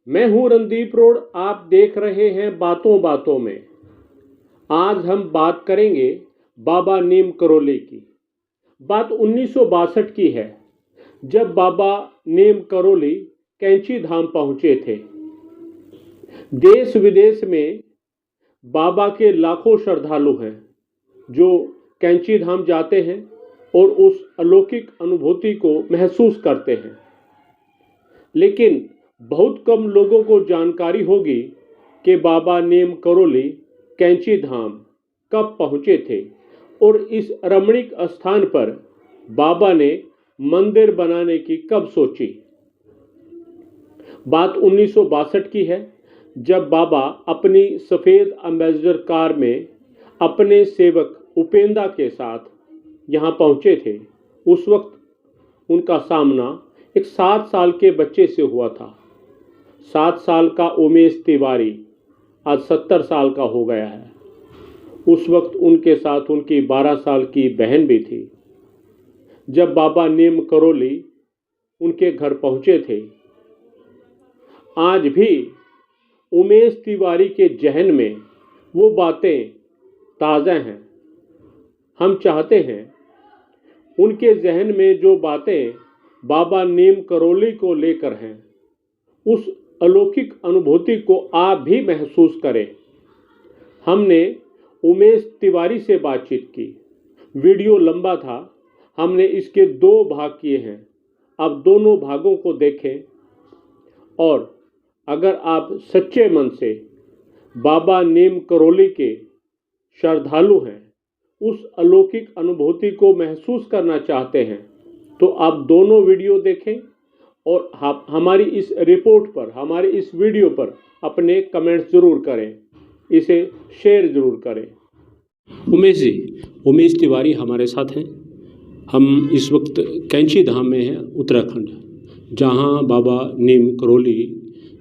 मैं हूं रणदीप रोड। आप देख रहे हैं बातों बातों में। आज हम बात करेंगे बाबा नीम करोली की। बात 1962 की है, जब बाबा नीम करोली कैंची धाम पहुंचे थे। देश विदेश में बाबा के लाखों श्रद्धालु हैं जो कैंची धाम जाते हैं और उस अलौकिक अनुभूति को महसूस करते हैं। लेकिन बहुत कम लोगों को जानकारी होगी कि बाबा नीम करोली कैंची धाम कब पहुंचे थे और इस रमणीक स्थान पर बाबा ने मंदिर बनाने की कब सोची। बात 1962 की है, जब बाबा अपनी सफ़ेद एम्बेसडर कार में अपने सेवक उपेंद्र के साथ यहाँ पहुँचे थे। उस वक्त उनका सामना एक 7 साल के बच्चे से हुआ था। 7 साल का उमेश तिवारी आज 70 साल का हो गया है। उस वक्त उनके साथ उनकी 12 साल की बहन भी थी। जब बाबा नीम करोली उनके घर पहुँचे थे, आज भी उमेश तिवारी के जहन में वो बातें ताज़ा हैं। हम चाहते हैं उनके जहन में जो बातें बाबा नीम करोली को लेकर हैं, उस अलौकिक अनुभूति को आप भी महसूस करें। हमने उमेश तिवारी से बातचीत की। वीडियो लंबा था, हमने इसके 2 भाग किए हैं। अब दोनों भागों को देखें और अगर आप सच्चे मन से बाबा नीम करोली के श्रद्धालु हैं, उस अलौकिक अनुभूति को महसूस करना चाहते हैं, तो आप दोनों वीडियो देखें और हमारी इस रिपोर्ट पर, हमारी इस वीडियो पर अपने कमेंट्स ज़रूर करें, इसे शेयर ज़रूर करें। उमेश तिवारी हमारे साथ हैं। हम इस वक्त कैंची धाम में हैं, उत्तराखंड, जहां बाबा नीम करोली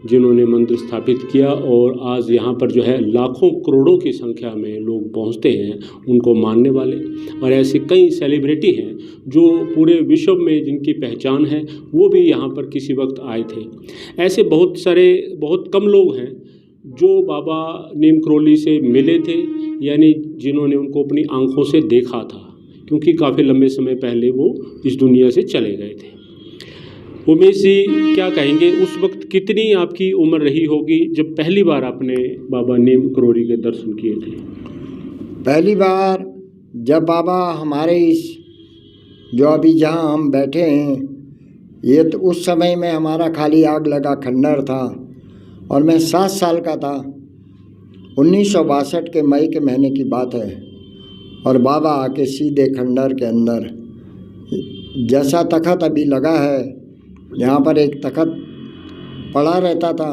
जिन्होंने मंदिर स्थापित किया और आज यहाँ पर जो है लाखों करोड़ों की संख्या में लोग पहुँचते हैं उनको मानने वाले। और ऐसे कई सेलिब्रिटी हैं जो पूरे विश्व में जिनकी पहचान है, वो भी यहाँ पर किसी वक्त आए थे। ऐसे बहुत कम लोग हैं जो बाबा नीम करोली से मिले थे, यानी जिन्होंने उनको अपनी आंखों से देखा था, क्योंकि काफ़ी लंबे समय पहले वो इस दुनिया से चले गए थे। उमेश जी, क्या कहेंगे, उस वक्त कितनी आपकी उम्र रही होगी जब पहली बार आपने बाबा नीम करोली के दर्शन किए थे? पहली बार जब बाबा हमारे इस जो अभी जहाँ हम बैठे हैं, ये तो उस समय में हमारा खाली आग लगा खंडर था और मैं 7 साल का था। 1962 के मई के महीने की बात है। और बाबा आके सीधे खंडर के अंदर, जैसा तख़त अभी लगा है, यहाँ पर एक तख़त पड़ा रहता था।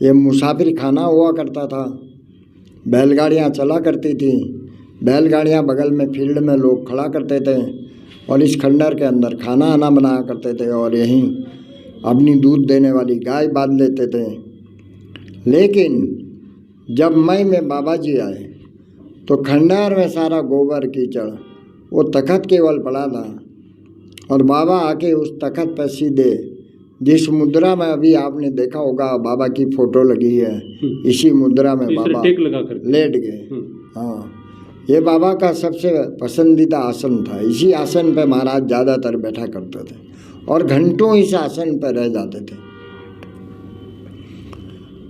ये मुसाफिर खाना हुआ करता था। बैलगाड़ियाँ चला करती थी। बैलगाड़ियाँ बगल में फील्ड में लोग खड़ा करते थे और इस खंडर के अंदर खाना आना बनाया करते थे और यहीं अपनी दूध देने वाली गाय बांध लेते थे। लेकिन जब मई में बाबा जी आए तो खंडर में सारा गोबर कीचड़, वो तख़त केवल पड़ा था। और बाबा आके उस तख़त पर सीधे, जिस मुद्रा में अभी आपने देखा होगा बाबा की फ़ोटो लगी है, इसी मुद्रा में बाबा लेट गए। हाँ, ये बाबा का सबसे पसंदीदा आसन था। इसी आसन पर महाराज ज़्यादातर बैठा करते थे और घंटों इस आसन पर रह जाते थे।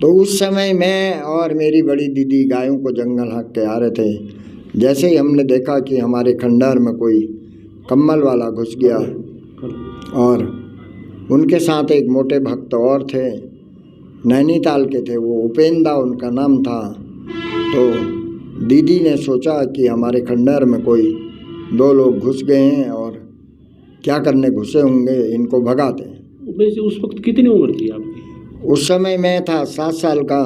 तो उस समय मैं और मेरी बड़ी दीदी गायों को जंगल हाँक के आ रहे थे। जैसे ही हमने देखा कि हमारे खंडर में कोई कम्बल वाला घुस गया और उनके साथ एक मोटे भक्त और थे, नैनीताल के थे, वो उपेंद्र उनका नाम था। तो दीदी ने सोचा कि हमारे खंडर में कोई 2 लोग घुस गए हैं और क्या करने घुसे होंगे, इनको भगाते हैं। उस वक्त कितनी उम्र थी आपकी? उस समय मैं था 7 साल का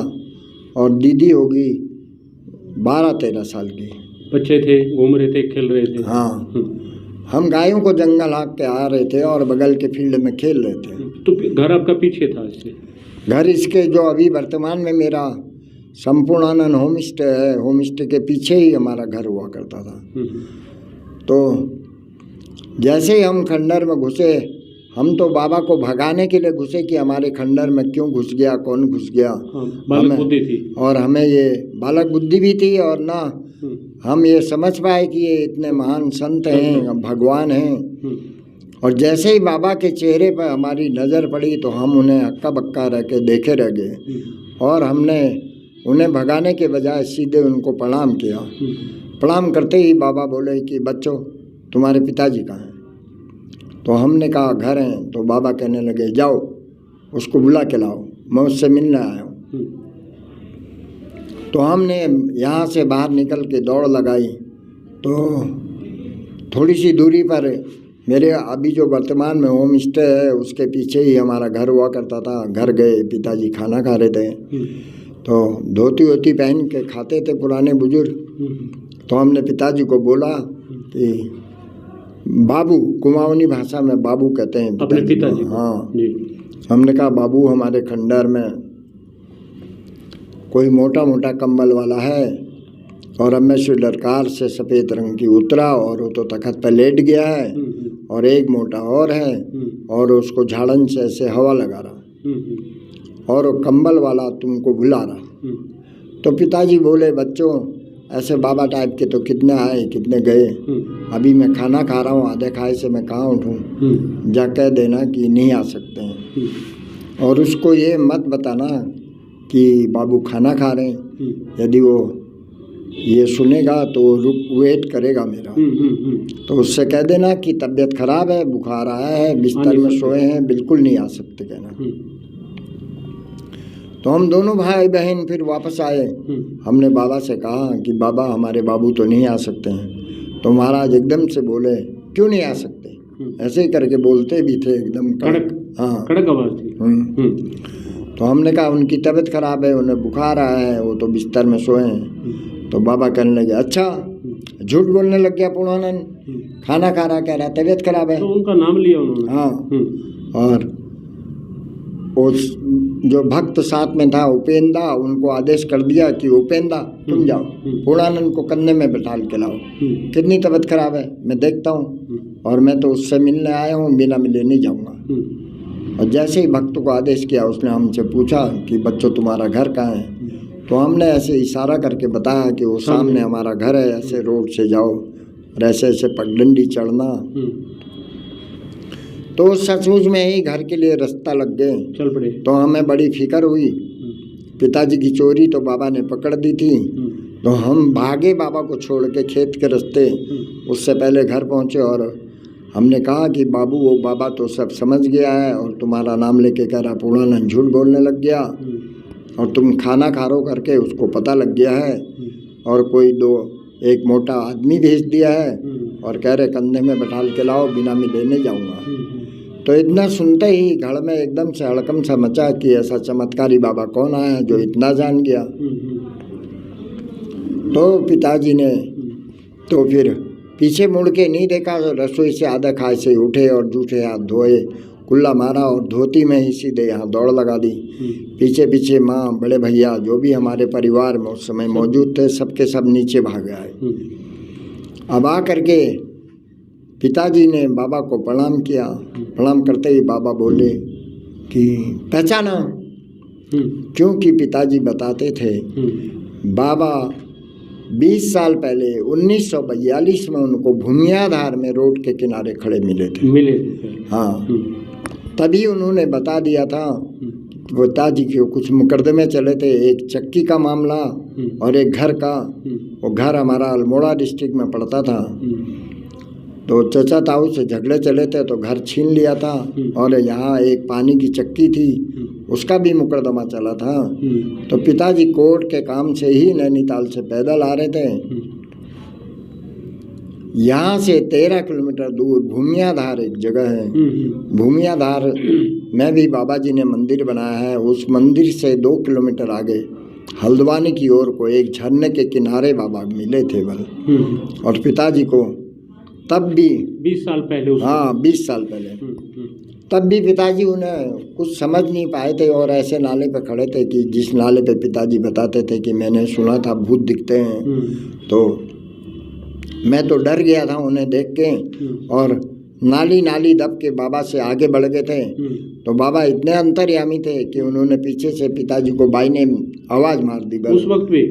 और दीदी होगी 12-13 साल की। बच्चे थे, घूम रहे थे, खेल रहे थे। हाँ, हम गायों को जंगल हाँक के आ रहे थे और बगल के फील्ड में खेल रहे थे। तो घर आपका पीछे था इससे? घर इसके जो अभी वर्तमान में मेरा संपूर्णानंद होम स्टे है, होम स्टे के पीछे ही हमारा घर हुआ करता था। तो जैसे ही हम खंडर में घुसे हम तो बाबा को भगाने के लिए घुसे कि हमारे खंडर में क्यों घुस गया, कौन घुस गया। बालक बुद्धि थी और हमें ये बालक बुद्धि भी थी और ना हम ये समझ पाए कि ये इतने महान संत हैं, भगवान हैं। और जैसे ही बाबा के चेहरे पर हमारी नज़र पड़ी तो हम उन्हें हक्का बक्का रह के देखे रह गए और हमने उन्हें भगाने के बजाय सीधे उनको प्रणाम किया। प्रणाम करते ही बाबा बोले कि बच्चों तुम्हारे पिताजी कहाँ हैं? तो हमने कहा घर हैं। तो बाबा कहने लगे जाओ उसको बुला के लाओ, मैं उससे मिलने आया हूँ। तो हमने यहाँ से बाहर निकल के दौड़ लगाई तो थोड़ी सी दूरी पर मेरे अभी जो वर्तमान में होम स्टे है उसके पीछे ही हमारा घर हुआ करता था। घर गए, पिताजी खाना खा रहे थे तो धोती वोती पहन के खाते थे पुराने बुजुर्ग। तो हमने पिताजी को बोला कि बाबू, कुमाऊनी भाषा में बाबू कहते हैं अपने पिताजी। हाँ जी। हमने कहा बाबू हमारे खंडर में कोई मोटा मोटा कंबल वाला है और अब मैं लड़कार से सफ़ेद रंग की उतरा और वो तो तखत पर लेट गया है और एक मोटा और है और उसको झाड़न से ऐसे हवा लगा रहा और वो कंबल वाला तुमको बुला रहा। तो पिताजी बोले बच्चों ऐसे बाबा टाइप के तो कितने आए कितने गए, अभी मैं खाना खा रहा हूँ, आधे खाए से मैं कहाँ उठूँ, जा कह देना कि नहीं आ सकते हैं। और उसको ये मत बताना कि बाबू खाना खा रहे हैं, यदि वो ये सुनेगा तो वेट करेगा मेरा। तो उससे कह देना कि तबीयत खराब है, बुखार आया है, बिस्तर में सोए हैं, बिल्कुल नहीं आ सकते कहना। तो हम दोनों भाई बहन फिर वापस आए। हमने बाबा से कहा कि बाबा हमारे बाबू तो नहीं आ सकते हैं। तो महाराज एकदम से बोले क्यों नहीं आ सकते, ऐसे ही करके बोलते भी थे एकदम कड़क। हाँ कड़क आवाज थी। तो हमने कहा उनकी तबीयत खराब है, उन्हें बुखार आया है, वो तो बिस्तर में सोए हैं। तो बाबा कहने लगे अच्छा, झूठ बोलने लग गया पूर्णानंद, खाना खा रहा कह रहा तबीयत खराब है। तो उनका नाम लिया उन्होंने। हाँ और उस जो भक्त साथ में था उपेंदा, उनको आदेश कर दिया कि उपेंदा तुम जाओ पूर्णानंद को कंधे में बैठा के लाओ, कितनी तबीयत खराब है मैं देखता हूँ और मैं तो उससे मिलने आया हूँ, बिना मिले नहीं जाऊँगा। और जैसे ही भक्त को आदेश किया उसने हमसे पूछा कि बच्चों तुम्हारा घर कहाँ है। तो हमने ऐसे इशारा करके बताया कि वो सामने हमारा घर है, ऐसे रोड से जाओ और ऐसे ऐसे पगडंडी चढ़ना। तो सचमुच में ही घर के लिए रास्ता लग गए, चल पड़े। तो हमें बड़ी फिक्र हुई। पिताजी की चोरी तो बाबा ने पकड़ दी थी, तो हम भागे बाबा को छोड़ के खेत के रास्ते। उससे पहले घर पहुंचे और हमने कहा कि बाबू वो बाबा तो सब समझ गया है और तुम्हारा नाम लेके कह रहा पूर्णानंद झूठ बोलने लग गया और तुम खाना खा रो करके उसको पता लग गया है और कोई एक मोटा आदमी भेज दिया है और कह रहे कंधे में बैठा के लाओ, बिना में लेने जाऊंगा। तो इतना सुनते ही घर में एकदम से हड़कम सा मचा कि ऐसा चमत्कारी बाबा कौन आया जो इतना जान गया। तो पिताजी ने तो फिर पीछे मुड़ के नहीं देखा, रसोई से आधा खाए से उठे और जूठे हाथ धोए, कुल्ला मारा और धोती में ही सीधे यहाँ दौड़ लगा दी। पीछे पीछे माँ, बड़े भैया जो भी हमारे परिवार में उस समय मौजूद थे सबके सब नीचे भाग आए। अब आ करके पिताजी ने बाबा को प्रणाम किया। प्रणाम करते ही बाबा बोले कि पहचाना, क्योंकि पिताजी बताते थे बाबा 20 साल पहले 1942 में उनको भूमियाधार में रोड के किनारे खड़े मिले थे। हाँ, तभी उन्होंने बता दिया था। पिताजी के कुछ मुकदमे चले थे, एक चक्की का मामला और एक घर का। वो घर हमारा अल्मोड़ा डिस्ट्रिक्ट में पड़ता था, तो चचा ताऊ से झगड़े चले थे तो घर छीन लिया था। और यहाँ एक पानी की चक्की थी, उसका भी मुकदमा चला था। तो पिताजी कोर्ट के काम से ही नैनीताल से पैदल आ रहे थे। यहाँ से 13 किलोमीटर दूर भूमियाधार एक जगह है। भूमियाधार में भी बाबा जी ने मंदिर बनाया है। उस मंदिर से 2 किलोमीटर आगे हल्द्वानी की ओर को एक झरने के किनारे बाबा मिले थे बल। और पिताजी को तब भी 20 साल पहले, हाँ 20 साल पहले, तब भी पिताजी उन्हें कुछ समझ नहीं पाए थे और ऐसे नाले पे खड़े थे कि जिस नाले पे पिताजी बताते थे कि मैंने सुना था भूत दिखते हैं। तो मैं तो डर गया था उन्हें देख के और नाली नाली दब के बाबा से आगे बढ़ गए थे। तो बाबा इतने अंतर्यामी थे कि उन्होंने पीछे से पिताजी को बाई ने आवाज़ मार दी।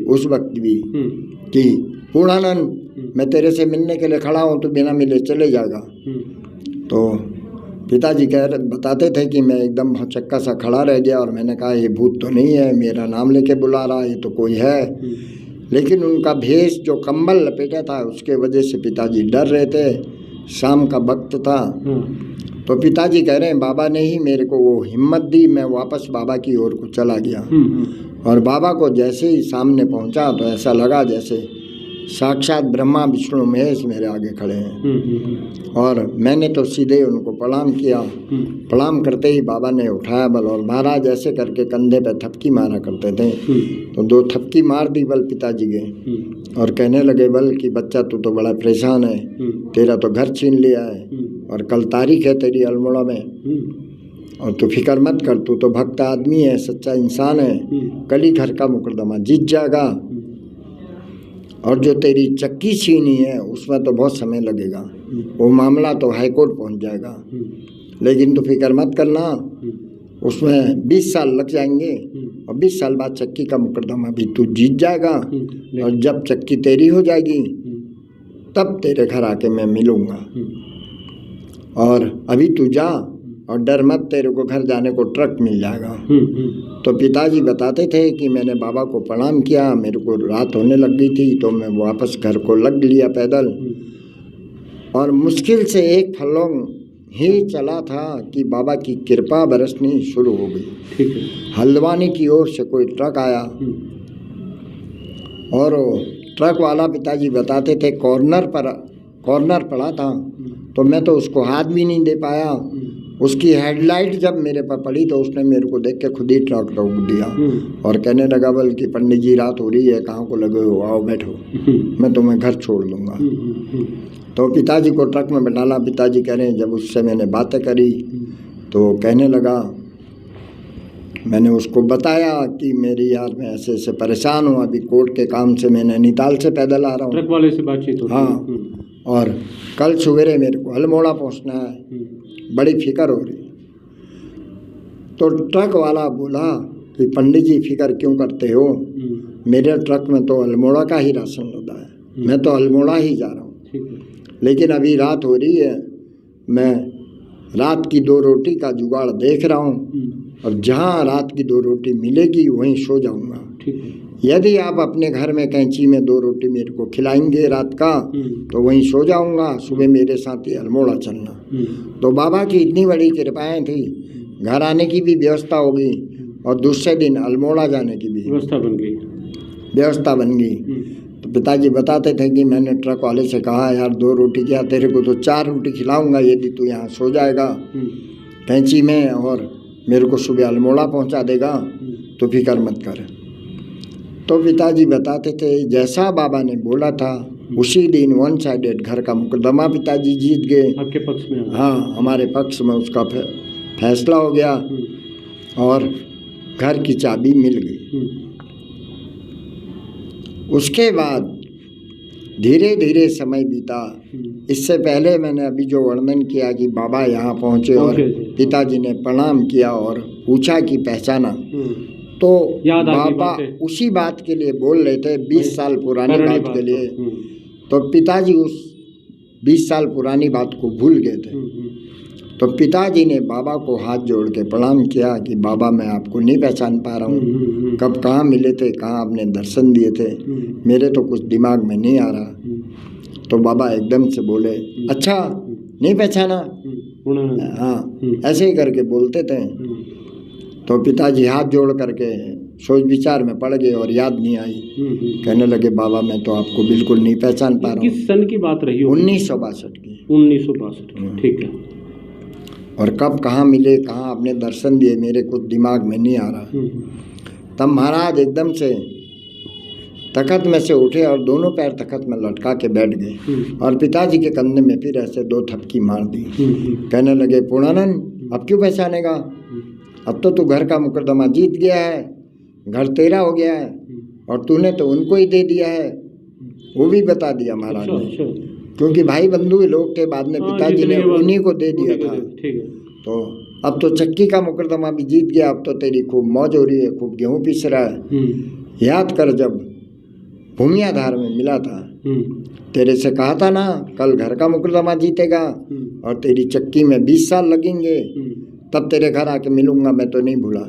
उस वक्त भी कि पूर्णानंद, मैं तेरे से मिलने के लिए खड़ा हूँ, तो बिना मिले चले जाएगा। तो पिताजी बताते थे कि मैं एकदम भौचक्का सा खड़ा रह गया और मैंने कहा ये भूत तो नहीं है, मेरा नाम लेके बुला रहा है, ये तो कोई है। लेकिन उनका भेष जो कंबल लपेटा था उसके वजह से पिताजी डर रहे थे। शाम का वक्त था। तो पिताजी कह रहे हैं बाबा ने ही मेरे को वो हिम्मत दी, मैं वापस बाबा की ओर को चला गया। और बाबा को जैसे ही सामने पहुंचा तो ऐसा लगा जैसे साक्षात ब्रह्मा विष्णु महेश मेरे आगे खड़े हैं। और मैंने तो सीधे उनको प्रणाम किया। प्रणाम करते ही बाबा ने उठाया बल और महाराज ऐसे करके कंधे पे थपकी मारा करते थे। तो 2 थपकी मार दी बल पिताजी गए और कहने लगे बल कि बच्चा तू तो बड़ा परेशान है, तेरा तो घर छीन लिया है और कल तारीख है तेरी अल्मोड़ा में, और तू फिक्र मत कर, तू तो भक्त आदमी है, सच्चा इंसान है, कल ही घर का मुकदमा जीत जाएगा। और जो तेरी चक्की छीनी है उसमें तो बहुत समय लगेगा, वो मामला तो हाई कोर्ट पहुंच जाएगा, लेकिन तू फिक्र मत करना, उसमें 20 साल लग जाएंगे और 20 साल बाद चक्की का मुकदमा भी तू जीत जाएगा। और जब चक्की तेरी हो जाएगी तब तेरे घर आके मैं मिलूँगा। और अभी तू जा और डर मत, तेरे को घर जाने को ट्रक मिल जाएगा। तो पिताजी बताते थे कि मैंने बाबा को प्रणाम किया, मेरे को रात होने लग गई थी तो मैं वापस घर को लग लिया पैदल। और मुश्किल से 1 फर्लॉन्ग ही चला था कि बाबा की कृपा बरसनी शुरू हो गई। हल्द्वानी की ओर से कोई ट्रक आया और ट्रक वाला पिताजी बताते थे कॉर्नर पड़ा था, तो मैं तो उसको हाथ भी नहीं दे पाया। उसकी हेडलाइट जब मेरे पर पड़ी तो उसने मेरे को देख के खुद ही ट्रक रोक दिया और कहने लगा बल कि पंडित जी रात हो रही है, कहाँ को लगे हो, आओ बैठो, मैं तुम्हें घर छोड़ दूंगा। तो पिताजी को ट्रक में बैठाला। पिताजी कह रहे हैं जब उससे मैंने बातें करी तो कहने लगा, मैंने उसको बताया कि मेरी यार मैं ऐसे ऐसे परेशान हूँ, अभी कोर्ट के काम से मैं नैनीताल से पैदल आ रहा हूँ। ट्रक वाले से बातचीत होती है। हाँ, और कल सवेरे मेरे को अल्मोड़ा पहुँचना है, बड़ी फिक्र हो रही। तो ट्रक वाला बोला कि पंडित जी फिक्र क्यों करते हो, मेरे ट्रक में तो अल्मोड़ा का ही राशन लदा है, मैं तो अल्मोड़ा ही जा रहा हूँ, लेकिन अभी रात हो रही है, मैं रात की 2 रोटी का जुगाड़ देख रहा हूँ और जहाँ रात की 2 रोटी मिलेगी वहीं सो जाऊँगा। यदि आप अपने घर में कैंची में 2 रोटी मेरे को खिलाएंगे रात का तो वहीं सो जाऊंगा, सुबह मेरे साथ ही अल्मोड़ा चलना। तो बाबा की इतनी बड़ी कृपाएं थी, घर आने की भी व्यवस्था हो गई और दूसरे दिन अल्मोड़ा जाने की भी व्यवस्था बन गई। तो पिताजी बताते थे कि मैंने ट्रक वाले से कहा यार 2 रोटी क्या, तेरे को तो 4 रोटी खिलाऊंगा यदि तू यहाँ सो जाएगा कैंची में और मेरे को सुबह अल्मोड़ा पहुँचा देगा, तो फिक्र मत कर। तो पिताजी बताते थे जैसा बाबा ने बोला था उसी दिन 1 साइडेड घर का मुकदमा पिताजी जीत गए। आपके पक्ष में? हाँ, हमारे पक्ष में उसका फैसला हो गया और घर की चाबी मिल गई। उसके बाद धीरे धीरे समय बीता। इससे पहले मैंने अभी जो वर्णन किया कि बाबा यहाँ पहुँचे और पिताजी ने प्रणाम किया और पूछा कि पहचाना, तो बाबा उसी बात के लिए बोल रहे थे, 20 साल पुरानी बात के लिए। तो पिताजी उस 20 साल पुरानी बात को भूल गए थे। तो पिताजी ने बाबा को हाथ जोड़ के प्रणाम किया कि बाबा मैं आपको नहीं पहचान पा रहा हूँ, कब कहाँ मिले थे, कहाँ आपने दर्शन दिए थे, मेरे तो कुछ दिमाग में नहीं आ रहा। तो बाबा एकदम से बोले अच्छा नहीं पहचाना? हाँ, ऐसे ही करके बोलते थे। तो पिताजी हाथ जोड़ करके सोच विचार में पड़ गए और याद नहीं आई। कहने लगे बाबा मैं तो आपको बिल्कुल नहीं पहचान पा रहा हूँ। किस सन की बात रही हो? 1962 की। 1962, ठीक है। और कब कहाँ मिले, कहाँ आपने दर्शन दिए, मेरे कुछ दिमाग में नहीं आ रहा। तब महाराज एकदम से तखत में से उठे और दोनों पैर तखत में लटका के बैठ गए और पिताजी के कंधे में फिर ऐसे 2 थपकी मार दी। कहने लगे पूर्णानंद अब क्यों पहचानेगा, अब तो तू घर का मुकदमा जीत गया है, घर तेरा हो गया है और तूने तो उनको ही दे दिया है। वो भी बता दिया महाराज ने। क्योंकि भाई बंधु लोग के बाद में पिताजी ने उन्हीं को दे दिया था। ठीक है। तो अब तो चक्की का मुकदमा भी जीत गया, अब तो तेरी खूब मौज हो रही है, खूब गेहूं पीस रहा है। याद कर जब भूमि आधार में मिला था, तेरे से कहा था ना कल घर का मुकदमा जीतेगा और तेरी चक्की में 20 साल लगेंगे, तब तेरे घर आके मिलूंगा, मैं तो नहीं भूला।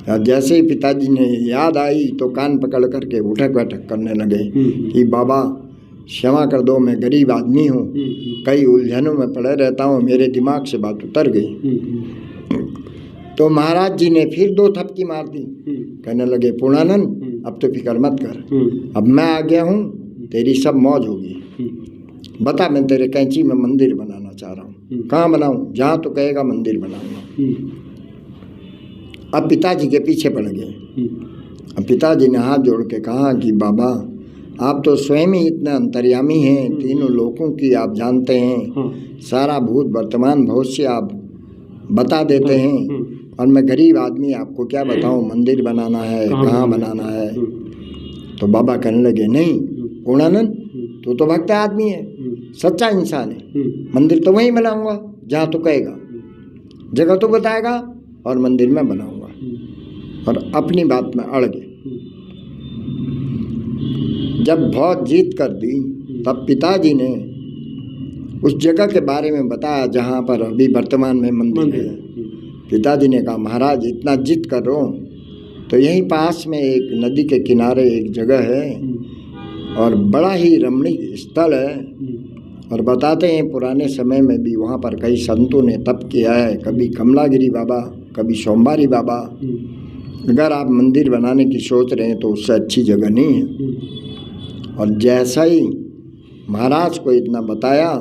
और जैसे ही पिताजी ने याद आई तो कान पकड़ करके उठक बैठक करने लगे कि बाबा क्षमा कर दो, मैं गरीब आदमी हूँ, कई उलझनों में पड़े रहता हूँ, मेरे दिमाग से बात उतर गई। तो महाराज जी ने फिर 2 थपकी मार दी, कहने लगे पूर्णानंद अब तो फिक्र मत कर, अब मैं आ गया हूँ, तेरी सब मौज होगी। बता, मैं तेरे कैंची में मंदिर बनाना चाह रहा हूँ, कहाँ बनाऊँ, जहाँ तो कहेगा मंदिर बनाऊंगा। अब पिताजी के पीछे पड़ गए। अब पिताजी ने हाथ जोड़ के कहा कि बाबा आप तो स्वयं ही इतने अंतर्यामी हैं, तीनों लोकों की आप जानते हैं, सारा भूत वर्तमान भविष्य आप बता देते हैं, और मैं गरीब आदमी आपको क्या बताऊं, मंदिर बनाना है, कहाँ बनाना है। तो बाबा कहने लगे नहीं पूर्णानंद, तू तो भक्त आदमी है, सच्चा इंसान है, मंदिर तो वहीं बनाऊंगा जहाँ तू कहेगा, जगह तो बताएगा और मंदिर में बनाऊंगा। और अपनी बात में अड़ गए। जब बहुत जीत कर दी तब पिताजी ने उस जगह के बारे में बताया जहाँ पर अभी वर्तमान में मंदिर है। पिताजी ने कहा महाराज इतना जिद कर रहे हो तो यहीं पास में एक नदी के किनारे एक जगह है और बड़ा ही रमणीय स्थल है, और बताते हैं पुराने समय में भी वहाँ पर कई संतों ने तप किया है, कभी कमलागिरी बाबा, कभी सोमवारी बाबा। अगर आप मंदिर बनाने की सोच रहे हैं तो उससे अच्छी जगह नहीं है। और जैसा ही महाराज को इतना बताया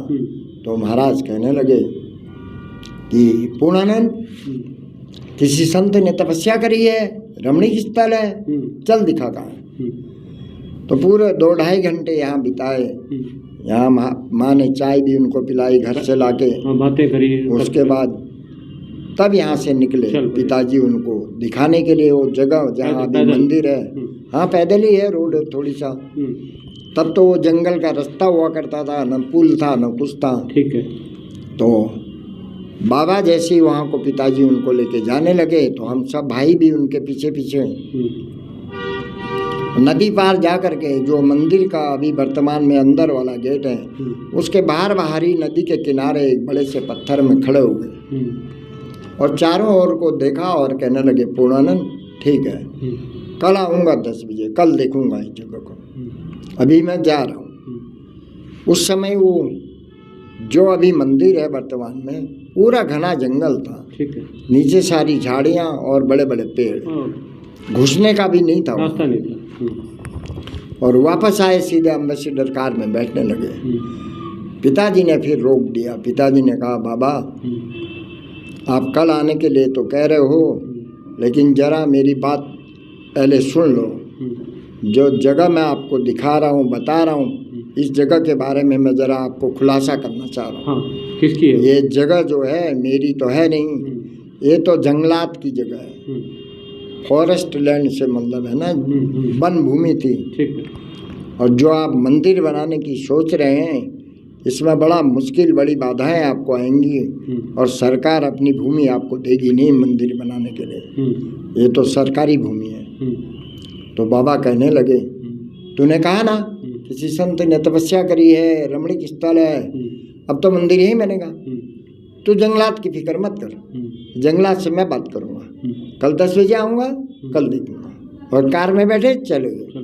तो महाराज कहने लगे कि पूर्णानंद किसी संत ने तपस्या करी है, रमणीय स्थल है, चल दिखा कहाँ है। तो पूरे 2-2.5 घंटे यहाँ बिताए। यहाँ माँ ने चाय भी उनको पिलाई घर से लाके, बातें करी। उसके बाद तब यहाँ से निकले पिताजी उनको दिखाने के लिए वो जगह जहाँ अभी मंदिर है। हाँ पैदल ही है, रोड थोड़ी सा। तब तो वो जंगल का रास्ता हुआ करता था, न पुल था न कुछ था। ठीक है। तो बाबा जैसे ही वहाँ को पिताजी उनको लेके जाने लगे तो हम सब भाई भी उनके पीछे पीछे नदी पार जा करके जो मंदिर का अभी वर्तमान में अंदर वाला गेट है उसके बाहर ही नदी के किनारे एक बड़े से पत्थर में खड़े हो गए और चारों ओर को देखा और कहने लगे पूर्णानंद ठीक है, कल आऊँगा 10 बजे, कल देखूँगा इस जगह को, अभी मैं जा रहा हूँ। उस समय वो जो अभी मंदिर है वर्तमान में पूरा घना जंगल था। ठीक है। नीचे सारी झाड़ियाँ और बड़े बड़े पेड़, घुसने का भी नहीं था, रास्ता नहीं था। और वापस आए सीधे एम्बेसडर कार में बैठने लगे। पिताजी ने फिर रोक दिया। पिताजी ने कहा बाबा आप कल आने के लिए तो कह रहे हो, लेकिन ज़रा मेरी बात पहले सुन लो। जो जगह मैं आपको दिखा रहा हूँ, बता रहा हूँ, इस जगह के बारे में मैं ज़रा आपको खुलासा करना चाह रहा हूँ। हाँ, किसकी है? ये जगह जो है मेरी तो है नहीं, ये तो जंगलात की जगह है। फॉरेस्ट लैंड से मतलब है ना, वन भूमि थी। ठीक है। और जो आप मंदिर बनाने की सोच रहे हैं इसमें बड़ा मुश्किल, बड़ी बाधाएं आपको आएंगी और सरकार अपनी भूमि आपको देगी नहीं मंदिर बनाने के लिए। ये तो सरकारी भूमि है। तो बाबा कहने लगे तूने कहा ना किसी संत ने तपस्या करी है, रमणीय स्थल है, अब तो मंदिर ही बनेगा। तू जंगलात की फिक्र मत कर, जंगलात से मैं बात करूँगा। कल 10 बजे आऊँगा, कल देखूँगा। और कार में बैठे चले गए।